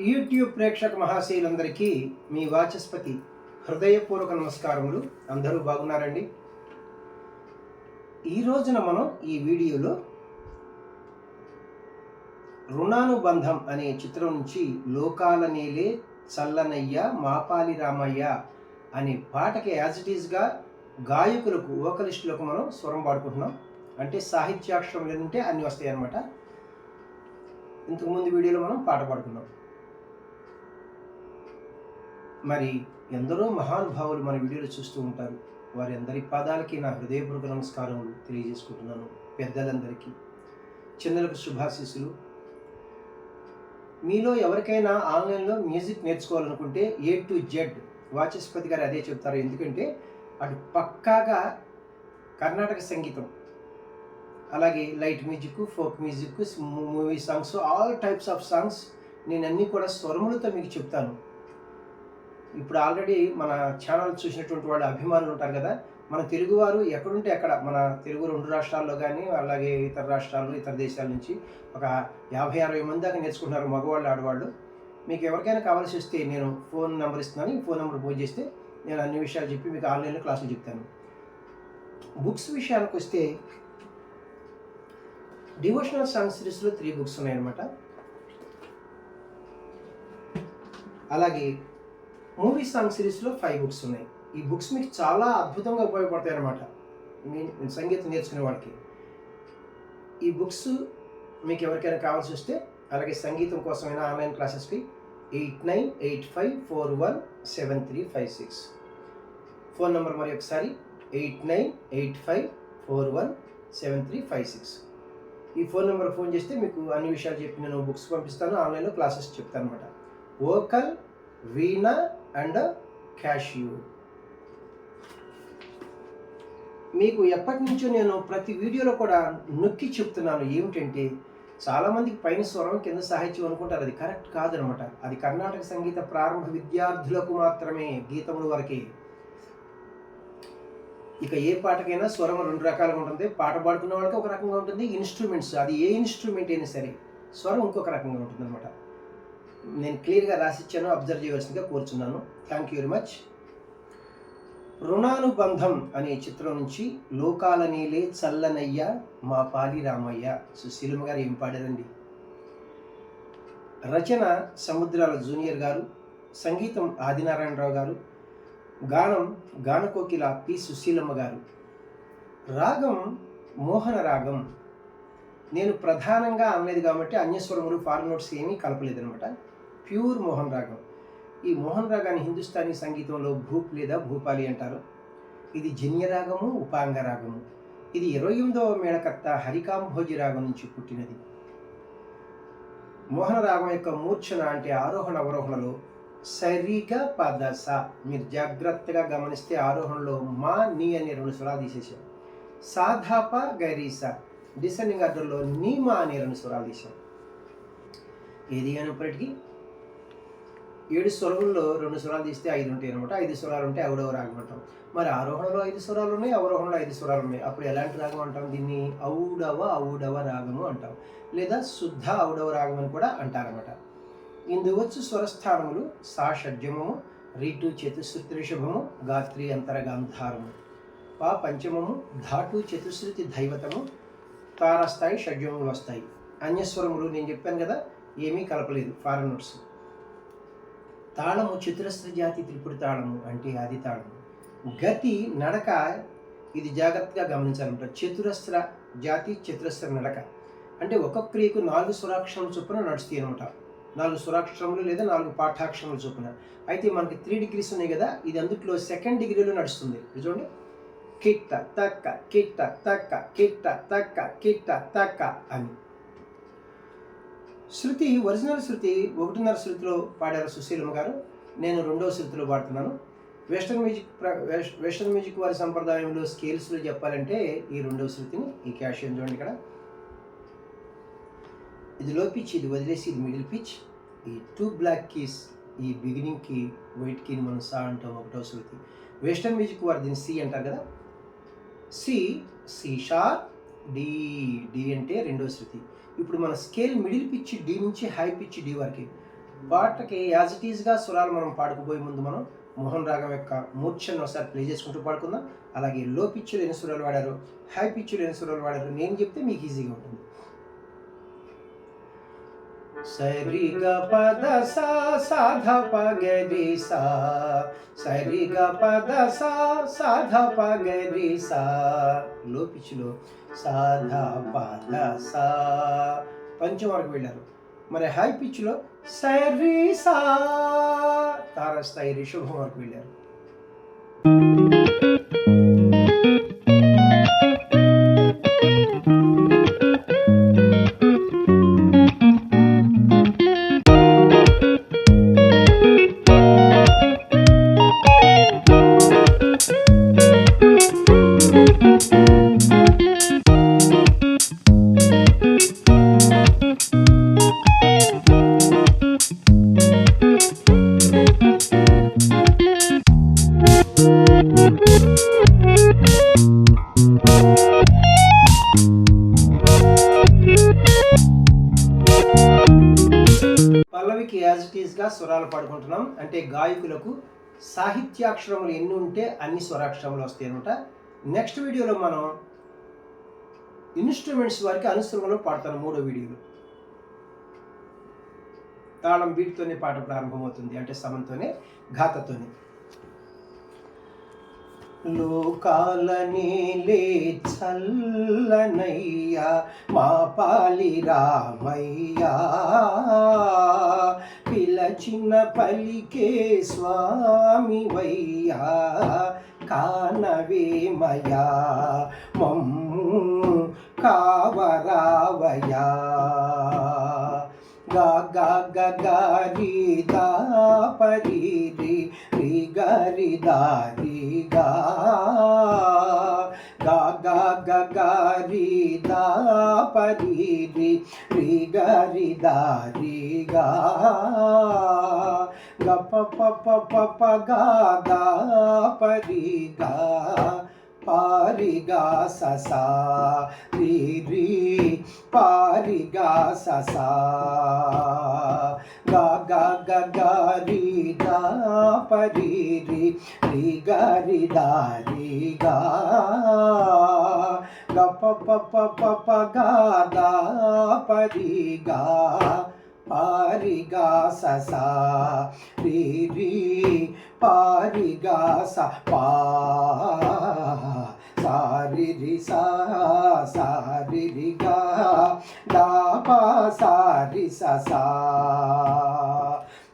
YouTube ప్రేక్షక మహాశయులందరికీ మీ వాచస్పతి హృదయపూర్వక నమస్కారములు. అందరూ బాగున్నారండి? ఈ రోజున మనం ఈ వీడియోలో రుణానుబంధం అనే చిత్రం నుంచి లోకాల నేలే చల్లనయ్య మాపాలి రామయ్య అనే పాటకి యాజ్ ఇట్ ఈస్గా గాయకులకు వోకలిస్టులకు మనం స్వరం పాడుకుంటున్నాం. అంటే సాహిత్యాక్షరం ఏంటంటే అన్నీ వస్తాయి అన్నమాట. ఇంతకుముందు వీడియోలో మనం పాట పాడుకున్నాం. మరి ఎందరో మహానుభావులు మన వీడియోలు చూస్తూ ఉంటారు. వారి అందరి పాదాలకి నా హృదయపూర్వక నమస్కారములు తెలియజేసుకుంటున్నాను. పెద్దలందరికీ, చిన్నలకు శుభాశీస్సులు. మీలో ఎవరికైనా ఆన్లైన్లో మ్యూజిక్ నేర్చుకోవాలనుకుంటే A to Z వాచస్పతి గారు అదే చెప్తారు. ఎందుకంటే అటు పక్కాగా కర్ణాటక సంగీతం, అలాగే light music, folk music, movie songs, all types of songs నేను అన్నీ కూడా స్వరములతో మీకు చెప్తాను. ఇప్పుడు ఆల్రెడీ మన ఛానల్ చూసినటువంటి వాళ్ళు అభిమానులు ఉంటారు కదా, మన తెలుగువారు ఎక్కడుంటే అక్కడ, మన తెలుగు 2 రాష్ట్రాల్లో కానీ అలాగే ఇతర రాష్ట్రాలు ఇతర దేశాల నుంచి ఒక 50-60 మంది దాకా నేర్చుకుంటున్నారు, మగవాళ్ళు ఆడవాళ్ళు. మీకు ఎవరికైనా కావాల్సి వస్తే నేను ఫోన్ నెంబర్ ఇస్తున్నాను. ఈ ఫోన్ నెంబర్ ఫోన్ చేస్తే నేను అన్ని విషయాలు చెప్పి మీకు ఆన్లైన్లో క్లాసులు చెప్తాను. బుక్స్ విషయానికి వస్తే డివోషనల్ సాంగ్ సిరీస్లో 3 బుక్స్ ఉన్నాయన్నమాట. అలాగే మూవీ సాంగ్ సిరీస్లో 5 బుక్స్ ఉన్నాయి. ఈ బుక్స్ మీకు చాలా అద్భుతంగా ఉపయోగపడతాయి అన్నమాట, సంగీతం నేర్చుకునే వాళ్ళకి. ఈ బుక్స్ మీకు ఎవరికైనా కావాల్సి వస్తే, అలాగే సంగీతం కోసమైనా ఆన్లైన్ క్లాసెస్కి 8985417356 ఫోన్ నెంబర్ మరి ఒకసారి 8985417356. ఈ ఫోన్ నెంబర్ ఫోన్ చేస్తే మీకు అన్ని విషయాలు చెప్పి నేను బుక్స్ పంపిస్తాను, ఆన్లైన్లో క్లాసెస్ చెప్తాను అనమాట. Vocal, veena and cashew. మీకు ఎప్పటి నుంచో నేను ప్రతి వీడియోలో కూడా నొక్కి చెప్తున్నాను ఏమిటంటే, చాలామందికి పైన స్వరం కింద సాహిత్యం అనుకుంటారు. అది కరెక్ట్ కాదనమాట. అది కర్ణాటక సంగీత ప్రారంభ విద్యార్థులకు మాత్రమే, గీతముల వరకే. ఇక ఏ పాటకైనా స్వరం 2 రకాలుగా ఉంటుంది. పాట పాడుకున్న వాళ్ళకి ఒక రకంగా ఉంటుంది, ఇన్స్ట్రుమెంట్స్, అది ఏ ఇన్స్ట్రుమెంట్ అయినా సరే స్వరం ఇంకొక రకంగా ఉంటుంది అనమాట. నేను క్లియర్గా రాసిచ్చాను, అబ్జర్వ్ చేయవలసిందిగా కోరుచున్నాను. Thank you very much. Runanubandham అనే చిత్రం నుంచి లోకాల నేలే చల్లనయ్య మా పాలి రామయ్య. సుశీలమ్మ గారు ఏం పాడారండి. రచన సముద్రాల జూనియర్ గారు, సంగీతం ఆదినారాయణరావు గారు, గానం గానకోకిల పి సుశీలమ్మ గారు, రాగం మోహన రాగం. నేను ప్రధానంగా అనలేదు కాబట్టి అన్యస్వరములు, ఫారెన్ నోట్స్ ఏమీ కలపలేదనమాట. ప్యూర్ మోహన్ రాగం. ఈ మోహన్ రాగాన్ని హిందుస్థానీ సంగీతంలో భూప్ లేదా భూపాలి అంటారు. ఇది జన్య రాగము, ఉపాంగ రాగము. ఇది 28వ మేళకర్త హరికాంభోజి రాగం నుంచి పుట్టినది. మోహన రాగం యొక్క మూర్ఛన అంటే ఆరోహణ అవరోహణలో సరిగా పదస. మీరు జాగ్రత్తగా గమనిస్తే ఆరోహణలో మా నీ అనే 2 స్వరాలు తీసేసాం. సాధాప గైరీసా డిసెండింగ్ ఆర్డర్లో నీ మా అనే 2 స్వరాలు తీసాం. ఏది అయినప్పటికీ 7 స్వరముల్లో 2 స్వరాలు తీస్తే 5 ఉంటాయి అనమాట. 5 స్వరాలు ఉంటే ఔడవ రాగం అంటాం. మరి ఆరోహణలో 5 స్వరాలు ఉన్నాయి, అవరోహణలో 5 స్వరాలు ఉన్నాయి. అప్పుడు ఎలాంటి రాగం అంటాం? దీన్ని ఔడవ రాగము అంటాం, లేదా శుద్ధ ఔడవ రాగం అని కూడా అంటారన్నమాట. ఇందువచ్చు స్వరస్థానములు సా షడ్జమము, రీటు చతుశ్రుతి రిషభము, గాత్రి అంతరగాంధారము, పా పంచమము, ధాటు చతుశ్రుతి దైవతము, తారస్థాయి షడ్జములు వస్తాయి. అన్యస్వరములు నేను చెప్పాను కదా, ఏమీ కలపలేదు, ఫారెన్ నోట్స్. తాళము చతురస్ర జాతి త్రిపుడి తాళము అంటే ఆది తాళము. గతి నడక, ఇది జాగ్రత్తగా గమనించాలంట. చతురస్ర జాతి చతురస్ర నడక అంటే ఒక్కొక్క క్రియకు 4 స్వరాక్షరముల చొప్పున నడుస్తాయి అనమాట. 4 స్వరాక్షరములు లేదా 4 పాఠాక్షరముల చొప్పున. అయితే మనకి 3 degrees ఉన్నాయి కదా, ఇది అందుట్లో 2nd degree నడుస్తుంది. చూడండి, కిట్ట తక్క కిట్ట తక్క కిట్ట తక్క కిట్ట తక్క అని. శృతి, ఒరిజినల్ శృతి 1.5 శృతిలో పాడారు సుశీలమ్మ గారు. నేను 2వ శృతిలో పాడుతున్నాను. వెస్టర్న్ మ్యూజిక్ వారి సంప్రదాయంలో స్కేల్స్లో చెప్పాలంటే ఈ 2వ శృతిని, ఈ క్యాషియన్ చూడండి ఇక్కడ, ఇది లో పిచ్, ఇది వదిలేసి ఇది మిడిల్ పిచ్. ఈ 2 బ్లాక్ కీస్, ఈ బిగినింగ్ కీ వైట్ కీని మనం సా అంటాం, 1వ శృతి. వెస్టర్న్ మ్యూజిక్ వారు దీన్ని సి అంటారు కదా. C, C sharp, D, D అంటే 2వ శృతి. ఇప్పుడు మన స్కేల్ మిడిల్ పిచ్ డి నుంచి హై పిచ్ డి వరకు. పాటకి యాజ్ ఇట్ ఈస్గా స్వరాలు మనం పాడుకుపోయే ముందు మనం మోహన్ రాగం యొక్క మూర్ఛను ఒకసారి ప్లే చేసుకుంటూ పాడుకుందాం. అలాగే లో పిచ్చులు ఎన్ని స్వరాలు వాడారు, హై పిచ్చులు ఎన్ని స్వరాలు వాడారు నేను చెప్తే మీకు ఈజీగా ఉంటుంది. సరి గ పద సా సాధ ప గరి సా, సరి గ పద సా సాధ ప గరి సా, లో పిచ్చులో సాధ పద సా పంచం వరకు వెళ్ళారు. మరి హై పిచ్లో సరి సా తారస్థాయి రిషభం వరకు వెళ్ళారు. పల్లవికి యాజ్ ఇట్ ఈస్గా స్వరాలు పాడుకుంటున్నాం. అంటే గాయకులకు సాహిత్యాక్షరములు ఎన్ని ఉంటే అన్ని స్వరాక్షరములు వస్తాయి అనమాట. నెక్స్ట్ వీడియోలో మనం ఇన్స్ట్రుమెంట్స్ వారికి అనుసరణలో పాడతాను. 3వ వీడియోలో తాళం బీట్తోనే పాట ప్రారంభమవుతుంది, అంటే సమంతోనే ఘాతతోనే. లోకాలనేలే చల్లనయ్యా మా పాలి రామయ్యా, పిలచిన పలికే స్వామివయ్యా, కానవేమయా మమ్ము కావరావయా. గా గా గ గారి దా పరి రి రి గారి దారి గా, గా గా గ గారి దా పరి రి రి గారి దారి గా, గ ప ప ప ప ప గా దా పరి గా, పారిగా ససా రి రి పారిగా ససా, గా గా గ గారి దా పరి రి రి గారి దారి గా, గ ప ప ప ప ప గా దా పరి గా, పారిగా ససా రి రి పారిగా స పా సారి రి సా సారి రి గా దా పా సారి ససా.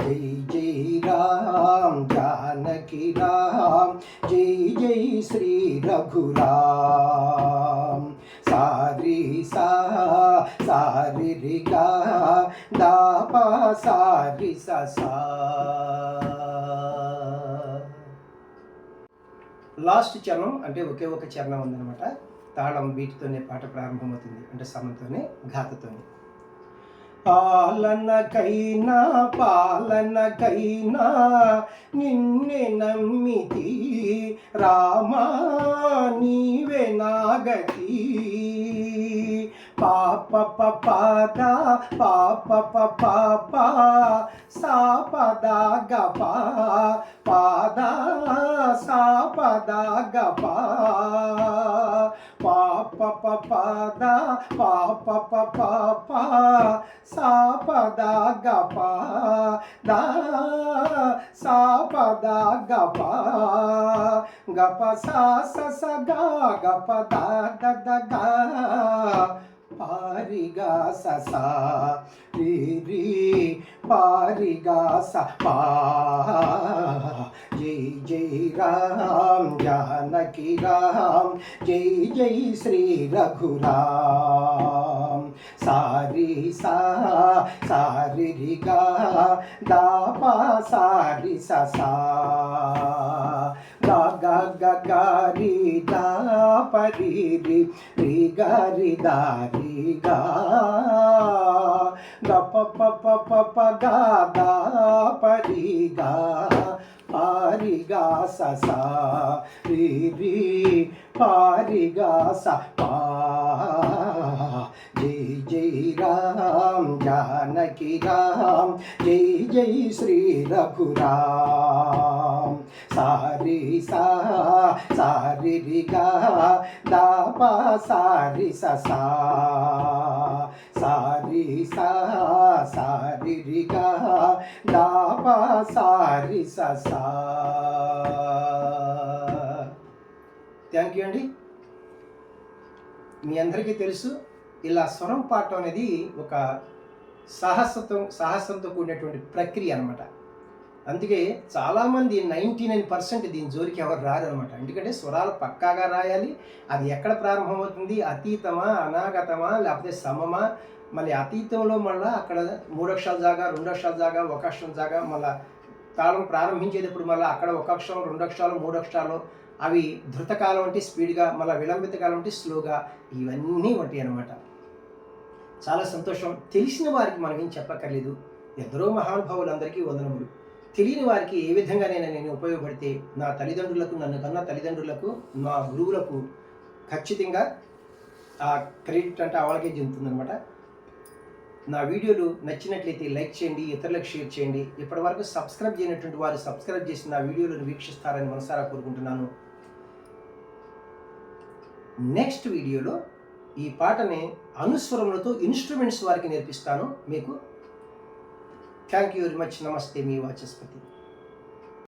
జై జై రామ్ జానకి రామ్, జై జై శ్రీ రఘురామ్. సారి సా సారి రి గా దా పా సారి ససా. లాస్ట్ చరణం అంటే ఒకే ఒక చరణం ఉందన్నమాట. తాళం బీట్తోనే పాట ప్రారంభమవుతుంది, అంటే సమంతోనే ఘాతతోనే. పాలనకైనా పాలనకైనా నిన్నే నమ్మితి రామా, నీవే నాగతి. పాప పాద పాప పాప సా పద గ పాద సా పద గ పాప పాద పాప పాప సా పద గ దా సా పద గ గ సా స స గ గ ప ద ద ద గ, పారిగా ససా రి రి పారిగా స పా. జై జై రామ్ జానకి రామ్, జై జై శ్రీ రఘురామ్. సారి సా సారి రి గా దా పా సారి ససా, గా గా గ గారి దా పరి రి రి గారి దారి గా, గ ప ప ప ప ప గా దా పరి గా, పారిగా ససా రి రి పారిగా స పా. జై జై राम जानकी राम जय जय श्री रघुराम सारी सा सारी रि गा दा पा सारी सा सा सारी सा सारी रि गा दा पा सारी सा सा. థ్యాంక్ యూ అండి. మీ అందరికీ తెలుసు, ఇలా స్వరం పాడటం అనేది ఒక సాహసంతో కూడినటువంటి ప్రక్రియ అనమాట. అందుకే చాలామంది 99% దీని జోలికి ఎవరు రారు అనమాట. ఎందుకంటే స్వరాలు పక్కాగా రాయాలి. అది ఎక్కడ ప్రారంభమవుతుంది, అతీతమా అనాగతమా లేకపోతే సమమా, మళ్ళీ అతీతంలో మళ్ళీ అక్కడ 3 అక్షరాల జాగా 2 అక్షరాల జాగా 1 అక్షరం జాగా, మళ్ళీ తాళం ప్రారంభించేటప్పుడు మళ్ళీ అక్కడ 1 అక్షరం 2 అక్షరాలు 3 అక్షరాలు, అవి ధృతకాలం అంటే స్పీడ్గా, మళ్ళీ విలంబిత కాలం అంటే స్లోగా, ఇవన్నీ ఉంటాయి అన్నమాట. చాలా సంతోషం. తెలిసిన వారికి మనం ఏం చెప్పక్కర్లేదు. ఎందరో మహానుభావులందరికీ వందనములు. తెలియని వారికి ఏ విధంగా నేను ఉపయోగపడితే నా తల్లిదండ్రులకు, నన్ను కన్న తల్లిదండ్రులకు, నా గురువులకు ఖచ్చితంగా ఆ క్రెడిట్ అంటే వాళ్ళకే చెందుతుందనమాట. నా వీడియోలు నచ్చినట్లయితే లైక్ చేయండి, ఇతరులకు షేర్ చేయండి. ఇప్పటివరకు సబ్స్క్రైబ్ చేయనటువంటి వారు సబ్స్క్రైబ్ చేసి నా వీడియోలను వీక్షిస్తారని మనసారా కోరుకుంటున్నాను. నెక్స్ట్ వీడియోలో ఈ పాటని అనుస్వరములతో ఇన్స్ట్రుమెంట్స్ వారికి నేర్పిస్తాను మీకు. Thank you very much. నమస్తే, మీ వాచస్పతి.